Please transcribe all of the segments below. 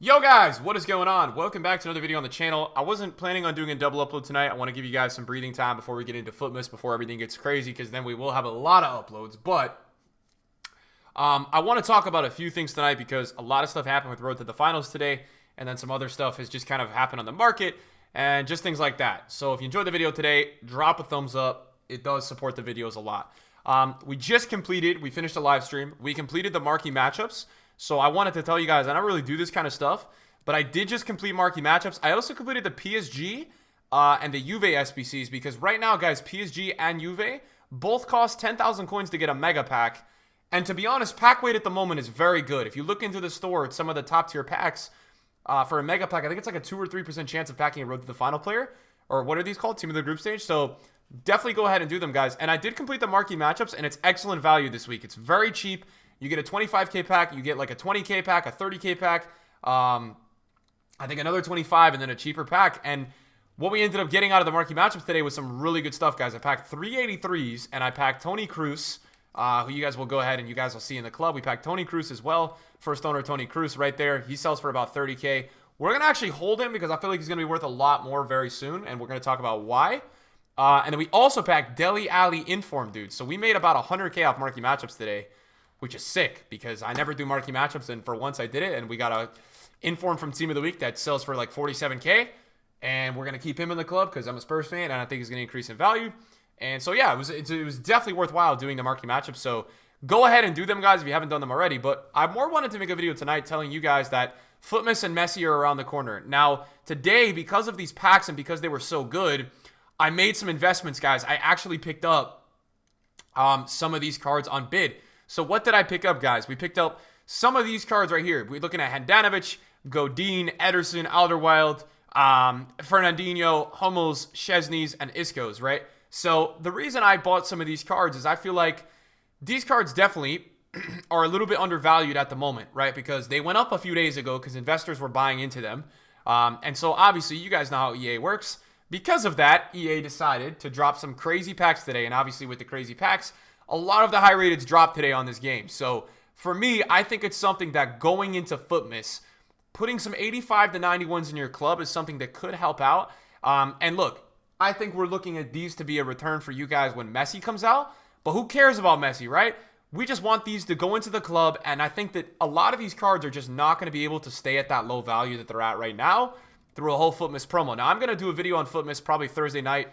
Yo guys, what is going on? Welcome back to another video on the channel. I wasn't planning on doing a double upload tonight. I want to give you guys some breathing time before we get into Footmas, before everything gets crazy, because then we will have a lot of uploads. But I want to talk about a few things tonight because a lot of stuff happened with Road to the Finals today, and then some other stuff has just kind of happened on the market, and just things like that. So if you enjoyed the video today, drop a thumbs up. It does support the videos a lot. We finished a live stream. We completed the marquee matchups. So I wanted to tell you guys, I don't really do this kind of stuff, but I did just complete marquee matchups. I also completed the PSG and the Juve SBCs because right now, guys, PSG and Juve both cost 10,000 coins to get a mega pack. And to be honest, pack weight at the moment is very good. If you look into the store at some of the top tier packs for a mega pack, I think it's like a 2 or 3% chance of packing a Road to the Final player. Or what are these called? Team of the group stage. So definitely go ahead and do them, guys. And I did complete the marquee matchups, and it's excellent value this week. It's very cheap. You get a 25k pack, you get like a 20k pack, a 30k pack, I think another 25, and then a cheaper pack. And what we ended up getting out of the marquee matchups today was some really good stuff, guys. I packed 383s, and I packed Tony Cruz, who you guys will go ahead and you guys will see in the club. We packed Tony Cruz as well. First owner Tony Cruz right there. He sells for about 30k. We're going to actually hold him because I feel like he's going to be worth a lot more very soon, and we're going to talk about why. And then we also packed Dele Alli Inform Dude. So we made about 100k off marquee matchups today, which is sick because I never do marquee matchups, and for once I did it, and we got a Inform from Team of the Week that sells for like 47k, and we're going to keep him in the club because I'm a Spurs fan, and I think he's going to increase in value. And so, yeah, it was definitely worthwhile doing the marquee matchups, so go ahead and do them, guys, if you haven't done them already. But I more wanted to make a video tonight telling you guys that Footmas and Messi are around the corner. Now, today, because of these packs and because they were so good, I made some investments, guys. I actually picked up some of these cards on bid. So what did I pick up, guys? We picked up some of these cards right here. We're looking at Handanovic, Godin, Ederson, Alderweireld, Fernandinho, Hummels, Szczesny's, and Isco's, right? So the reason I bought some of these cards is I feel like these cards definitely are a little bit undervalued at the moment, right? Because they went up a few days ago because investors were buying into them. And so obviously you guys know how EA works. Because of that, EA decided to drop some crazy packs today. And obviously with the crazy packs, a lot of the high rateds dropped today on this game. So for me, I think it's something that going into Footmas, putting some 85 to 91s in your club is something that could help out. And look, I think we're looking at these to be a return for you guys when Messi comes out. But who cares about Messi, right? We just want these to go into the club. And I think that a lot of these cards are just not going to be able to stay at that low value that they're at right now through a whole Footmas promo. Now, I'm going to do a video on Footmas probably Thursday night,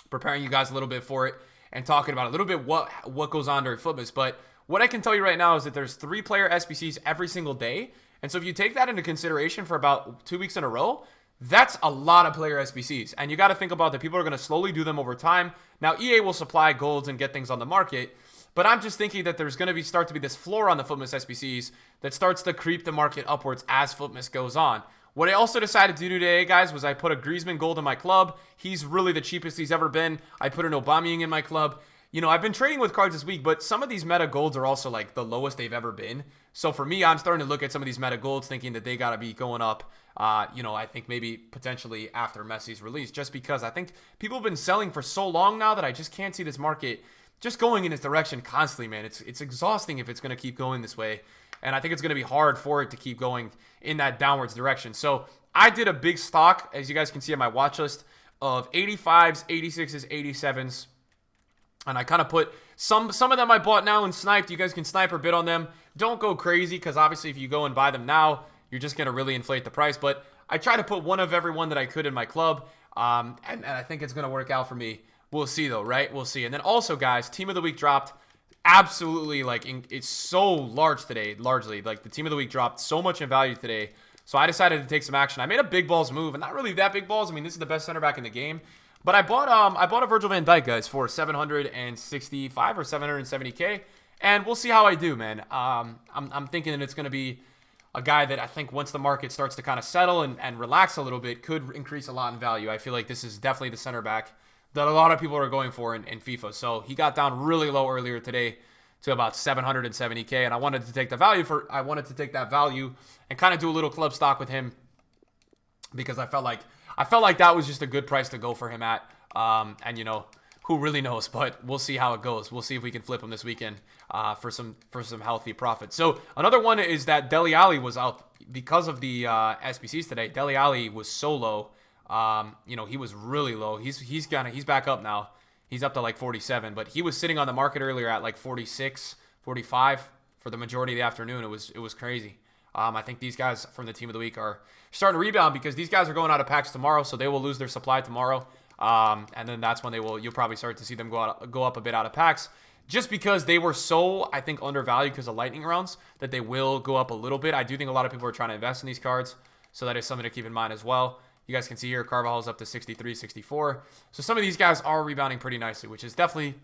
preparing you guys a little bit for it and talking about a little bit what goes on during Footmas. But what I can tell you right now is that there's 3-player SBCs every single day. And so if you take that into consideration for about 2 weeks in a row, that's a lot of player SBCs. And you got to think about that people are going to slowly do them over time. Now, EA will supply golds and get things on the market. But I'm just thinking that there's going to start to be this floor on the Footmas SBCs that starts to creep the market upwards as Footmas goes on. What I also decided to do today, guys, was I put a Griezmann gold in my club. He's really the cheapest he's ever been. I put an Aubameyang in my club. You know, I've been trading with cards this week, but some of these meta golds are also like the lowest they've ever been. So for me, I'm starting to look at some of these meta golds thinking that they got to be going up, I think maybe potentially after Messi's release, just because I think people have been selling for so long now that I just can't see this market just going in this direction constantly, man. It's exhausting if it's going to keep going this way. And I think it's going to be hard for it to keep going in that downwards direction. So I did a big stock, as you guys can see on my watch list, of 85s, 86s, 87s. And I kind of put some of them I bought now and sniped. You guys can snipe or bid on them. Don't go crazy because obviously if you go and buy them now, you're just going to really inflate the price. But I try to put one of every one that I could in my club. And I think it's going to work out for me. We'll see though, right? We'll see. And then also, guys, Team of the Week dropped. Absolutely, it's so large today, largely. Like, the Team of the Week dropped so much in value today. So I decided to take some action. I made a big balls move, and not really that big balls. I mean, this is the best center back in the game. But I bought a Virgil van Dijk, guys, for 765 or 770k. And we'll see how I do, man. I'm thinking that it's going to be a guy that I think once the market starts to kind of settle and relax a little bit, could increase a lot in value. I feel like this is definitely the center back that a lot of people are going for in FIFA. So he got down really low earlier today to about 770k, and I wanted to take that value and kind of do a little club stock with him because I felt like that was just a good price to go for him at. And who really knows? But we'll see how it goes. We'll see if we can flip him this weekend for some healthy profit. So another one is that Dele Alli was out because of the SBCs today, Dele Alli was so low. He was really low. He's back up now. He's up to like 47, but he was sitting on the market earlier at like 46, 45 for the majority of the afternoon. It was crazy. I think these guys from the team of the week are starting to rebound because these guys are going out of packs tomorrow, so they will lose their supply tomorrow. And then that's when you'll probably start to see them go up a bit out of packs, just because they were so, I think, undervalued because of lightning rounds that they will go up a little bit. I do think a lot of people are trying to invest in these cards, so that is something to keep in mind as well. You guys can see here, Carvajal's up to 63, 64. So some of these guys are rebounding pretty nicely, which is definitely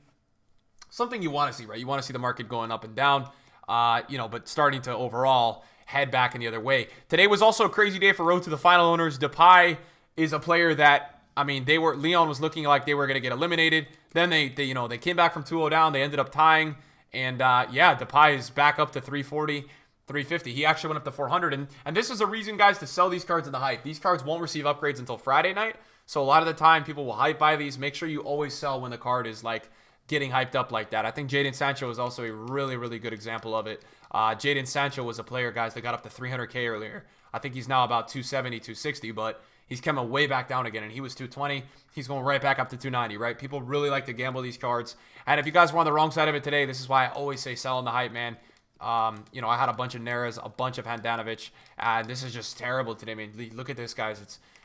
something you want to see, right? You want to see the market going up and down, but starting to overall head back in the other way. Today was also a crazy day for Road to the Final owners. Depay is a player that, Leon was looking like they were going to get eliminated. Then they came back from 2-0 down. They ended up tying. And Depay is back up to 340. 350. He actually went up to 400. And this is a reason, guys, to sell these cards in the hype. These cards won't receive upgrades until Friday night. So a lot of the time, people will hype buy these. Make sure you always sell when the card is like getting hyped up like that. I think Jadon Sancho is also a really, really good example of it. Jadon Sancho was a player, guys, that got up to 300K earlier. I think he's now about 270, 260, but he's coming way back down again, and he was 220. He's going right back up to 290, right? People really like to gamble these cards. And if you guys were on the wrong side of it today, this is why I always say sell in the hype, man. I had a bunch of Neres, a bunch of Handanovic, and this is just terrible today. I mean, look at this, guys.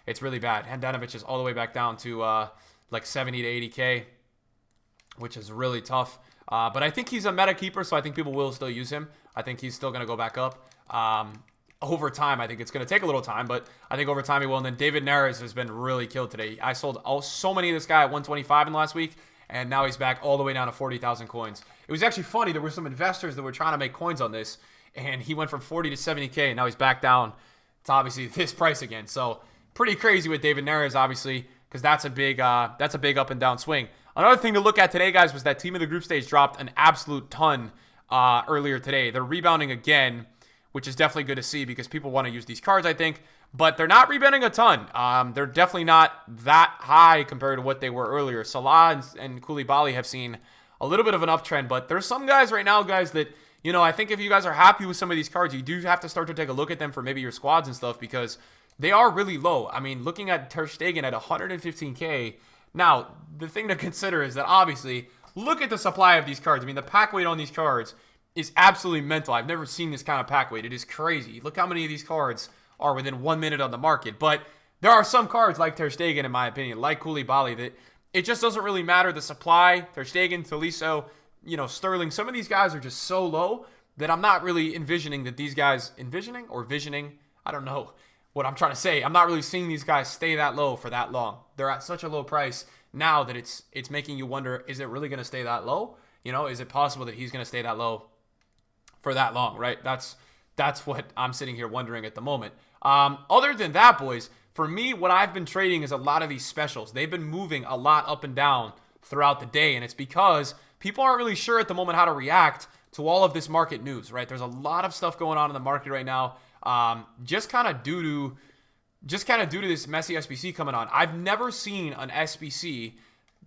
It's really bad. Handanovic is all the way back down to like 70 to 80K, which is really tough. But I think he's a meta keeper, so I think people will still use him. I think he's still going to go back up. Over time, I think it's going to take a little time, but I think over time he will. And then David Neres has been really killed today. I sold so many of this guy at 125 in the last week, and now he's back all the way down to 40,000 coins. It was actually funny. There were some investors that were trying to make coins on this, and he went from 40 to 70K, and now he's back down to obviously this price again. So pretty crazy with David Neres, obviously, because that's a big up and down swing. Another thing to look at today, guys, was that team of the group stage dropped an absolute ton earlier today. They're rebounding again, which is definitely good to see because people want to use these cards, I think. But they're not rebounding a ton. They're definitely not that high compared to what they were earlier. Salah and Koulibaly have seen a little bit of an uptrend, but there's some guys right now, guys, that, I think if you guys are happy with some of these cards, you do have to start to take a look at them for maybe your squads and stuff because they are really low. I mean, looking at Ter Stegen at 115K, now, the thing to consider is that obviously, look at the supply of these cards. I mean, the pack weight on these cards is absolutely mental. I've never seen this kind of pack weight. It is crazy. Look how many of these cards are within 1 minute on the market. But there are some cards like Ter Stegen, in my opinion, like Koulibaly, that it just doesn't really matter. The supply, Ter Stegen, Tolisso, Sterling, some of these guys are just so low that I'm not really envisioning that these guys, visioning, I don't know what I'm trying to say. I'm not really seeing these guys stay that low for that long. They're at such a low price now that it's making you wonder, is it really going to stay that low? Is it possible that he's going to stay that low for that long, right? That's what I'm sitting here wondering at the moment. Other than that, boys, for me, what I've been trading is a lot of these specials. They've been moving a lot up and down throughout the day, and it's because people aren't really sure at the moment how to react to all of this market news, right? There's a lot of stuff going on in the market right now, just kind of due to this Messi SBC coming on. I've never seen an SBC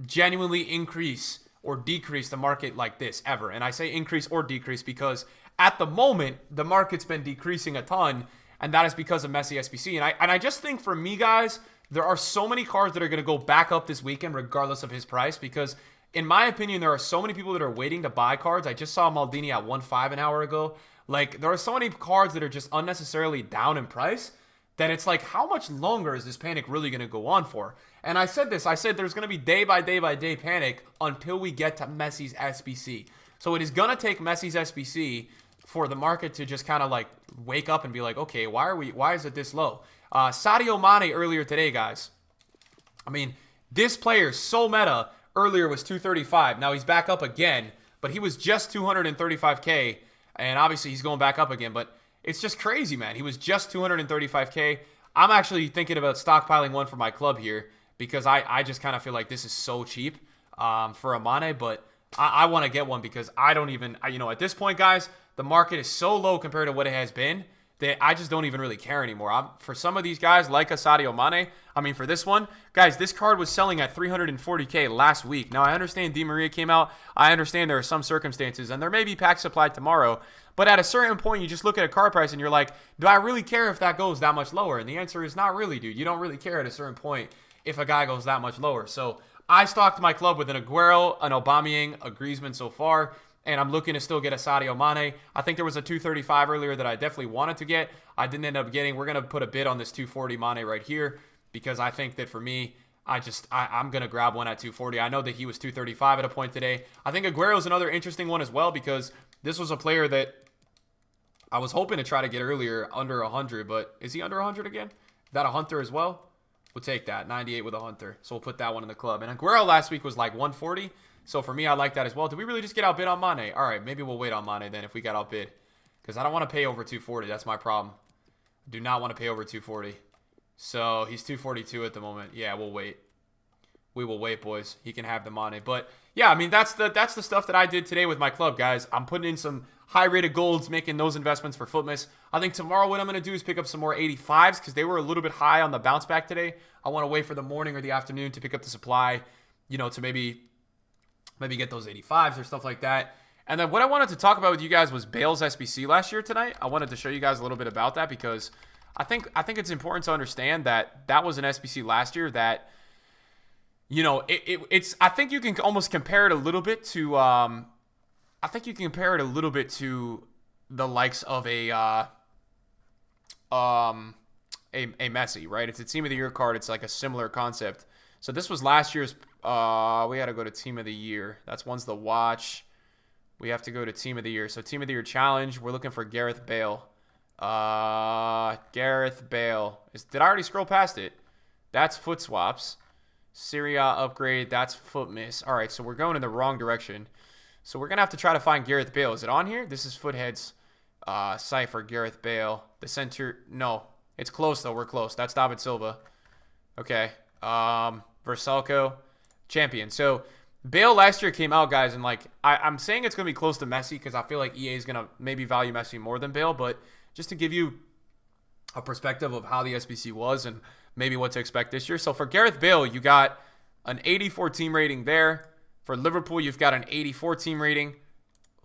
genuinely increase or decrease the market like this ever. And I say increase or decrease because at the moment, the market's been decreasing a ton, and that is because of Messi SBC. And I just think for me, guys, there are so many cards that are going to go back up this weekend regardless of his price because, in my opinion, there are so many people that are waiting to buy cards. I just saw Maldini at 1.5 an hour ago. Like, there are so many cards that are just unnecessarily down in price that it's like, how much longer is this panic really going to go on for? And I said there's going to be day by day by day panic until we get to Messi's SBC. So it is going to take Messi's SBC for the market to just kind of like wake up and be like, okay, why is it this low? Sadio Mane earlier today, guys. I mean, this player, so meta, earlier was 235. Now he's back up again, but he was just 235K, and obviously he's going back up again, but it's just crazy, man. He was just 235K. I'm actually thinking about stockpiling one for my club here because I just kind of feel like this is so cheap for a Mane, but I want to get one because I don't even, at this point, guys, the market is so low compared to what it has been I just don't even really care anymore. For some of these guys, like a Sadio Mane, I mean, for this one, guys, this card was selling at 340K last week. Now, I understand Di Maria came out. I understand there are some circumstances, and there may be packs supplied tomorrow. But at a certain point, you just look at a card price, and you're like, do I really care if that goes that much lower? And the answer is not really, dude. You don't really care at a certain point if a guy goes that much lower. So I stocked my club with an Aguero, an Aubameyang, a Griezmann so far. And I'm looking to still get a Sadio Mane. I think there was a 235 earlier that I definitely wanted to get. I didn't end up getting. We're going to put a bid on this 240 Mane right here because I think that for me, I'm going to grab one at 240. I know that he was 235 at a point today. I think Aguero is another interesting one as well because this was a player that I was hoping to try to get earlier under 100. But is he under 100 again? Is that a Hunter as well? We'll take that. 98 with a Hunter. So we'll put that one in the club. And Aguero last week was like 140. So for me, I like that as well. Did we really just get outbid on Mane? All right, maybe we'll wait on Mane then if we got outbid. Because I don't want to pay over 240. That's my problem. I do not want to pay over 240. So he's 242 at the moment. Yeah, we'll wait. We will wait, boys. He can have the Mane. But yeah, I mean, that's the stuff that I did today with my club, guys. I'm putting in some high-rated golds, making those investments for Footmas. I think tomorrow what I'm going to do is pick up some more 85s because they were a little bit high on the bounce back today. I want to wait for the morning or the afternoon to pick up the supply, you know, to maybe get those 85s or stuff like that. And then what I wanted to talk about with you guys was Bale's SBC last year tonight. I wanted to show you guys a little bit about that because I think it's important to understand that that was an SBC last year that, you know, it's I think you can almost compare it a little bit to the likes of a Messi, right? It's a team of the year card. It's like a similar concept. So this was last year's. We got to go to team of the year. That's one's the watch. We have to go to team of the year. So team of the year challenge. We're looking for Gareth Bale. Gareth Bale. Did I already scroll past it? That's foot swaps. Syria upgrade. That's foot miss. All right. So we're going in the wrong direction. So we're gonna have to try to find Gareth Bale. Is it on here? This is Foothead's site for Gareth Bale. The center. No, it's close though. We're close. That's David Silva. Okay. Versalco. Champion. So Bale last year came out, guys, and like I'm saying it's going to be close to Messi because I feel like EA is going to maybe value Messi more than Bale, but just to give you a perspective of how the SBC was and maybe what to expect this year. So for Gareth Bale, you got an 84 team rating there. For Liverpool, you've got an 84 team rating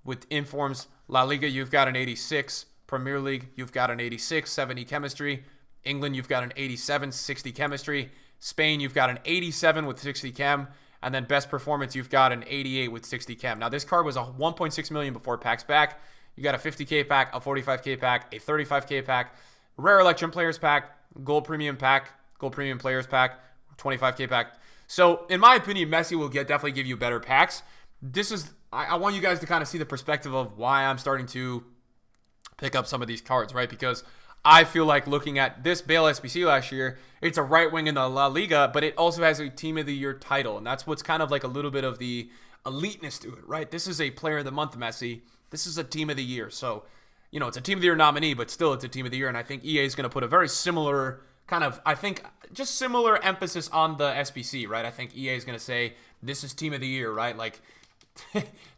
with informs. La Liga, you've got an 86. Premier League, you've got an 86, 70 chemistry. England, you've got an 87, 60 chemistry. Spain, you've got an 87 with 60 chem. And then best performance, you've got an 88 with 60 chem. Now, this card was a 1.6 million before packs back. You got a 50K pack, a 45K pack, a 35K pack, rare electrum players pack, gold premium players pack, 25K pack. So, in my opinion, Messi will definitely give you better packs. I want you guys to kind of see the perspective of why I'm starting to pick up some of these cards, right? Because I feel like looking at this Bale SBC last year, it's a right wing in the La Liga, but it also has a Team of the Year title. And that's what's kind of like a little bit of the eliteness to it, right? This is a Player of the Month Messi. This is a Team of the Year. So, you know, it's a Team of the Year nominee, but still it's a Team of the Year. And I think EA is going to put a very similar kind of, I think, just similar emphasis on the SBC, right? I think EA is going to say, this is Team of the Year, right? Like,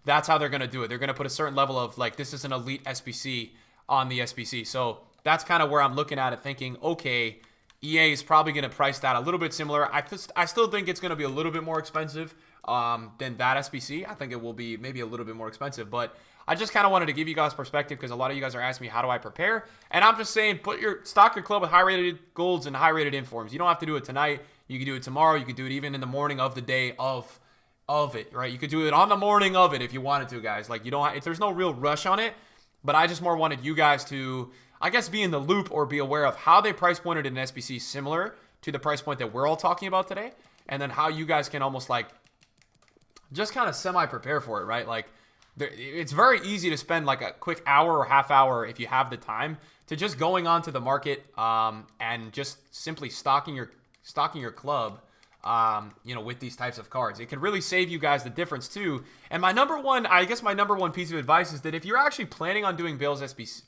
that's how they're going to do it. They're going to put a certain level of, like, this is an elite SBC on the SBC. So that's kind of where I'm looking at it thinking, okay, EA is probably going to price that a little bit similar. I still think it's going to be a little bit more expensive than that SBC. I think it will be maybe a little bit more expensive, but I just kind of wanted to give you guys perspective because a lot of you guys are asking me, how do I prepare? And I'm just saying, stock your club with high-rated golds and high-rated informs. You don't have to do it tonight. You can do it tomorrow. You can do it even in the morning of the day of it, right? You could do it on the morning of it if you wanted to, guys. Like, there's no real rush on it, but I just more wanted you guys to, I guess, be in the loop or be aware of how they price pointed in an SBC similar to the price point that we're all talking about today, and then how you guys can almost like just kind of semi-prepare for it, right? Like, it's very easy to spend like a quick hour or half hour if you have the time to just going onto the market and just simply stocking your club, with these types of cards. It can really save you guys the difference too. And my number one piece of advice is that if you're actually planning on doing Bale's SBC,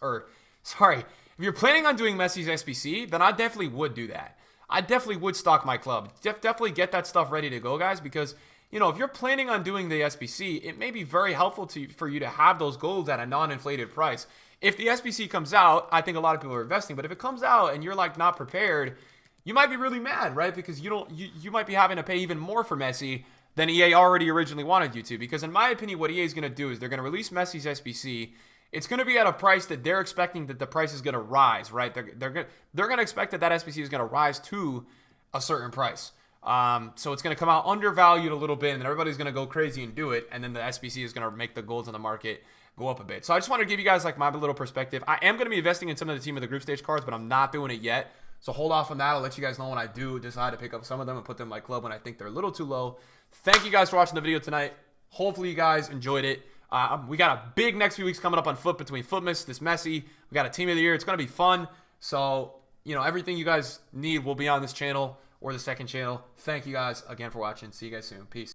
if you're planning on doing Messi's SBC, then I definitely would do that. I definitely would stock my club. Definitely get that stuff ready to go, guys, because you know, if you're planning on doing the SBC, it may be very helpful for you to have those golds at a non-inflated price. If the SBC comes out, I think a lot of people are investing, but if it comes out and you're like not prepared, you might be really mad, right? Because you might be having to pay even more for Messi than EA already originally wanted you to. Because in my opinion, what EA is going to do is they're going to release Messi's SBC. It's going to be at a price that they're expecting that the price is going to rise, right? They're going to expect that SBC is going to rise to a certain price. So it's going to come out undervalued a little bit, and then everybody's going to go crazy and do it, and then the SBC is going to make the golds on the market go up a bit. So I just want to give you guys like my little perspective. I am going to be investing in some of the team of the group stage cards, but I'm not doing it yet. So hold off on that. I'll let you guys know when I do decide to pick up some of them and put them in my club when I think they're a little too low. Thank you guys for watching the video tonight. Hopefully you guys enjoyed it. We got a big next few weeks coming up on Foot between Footmas, this Messi. We got a team of the year. It's going to be fun. So, you know, everything you guys need will be on this channel or the second channel. Thank you guys again for watching. See you guys soon. Peace.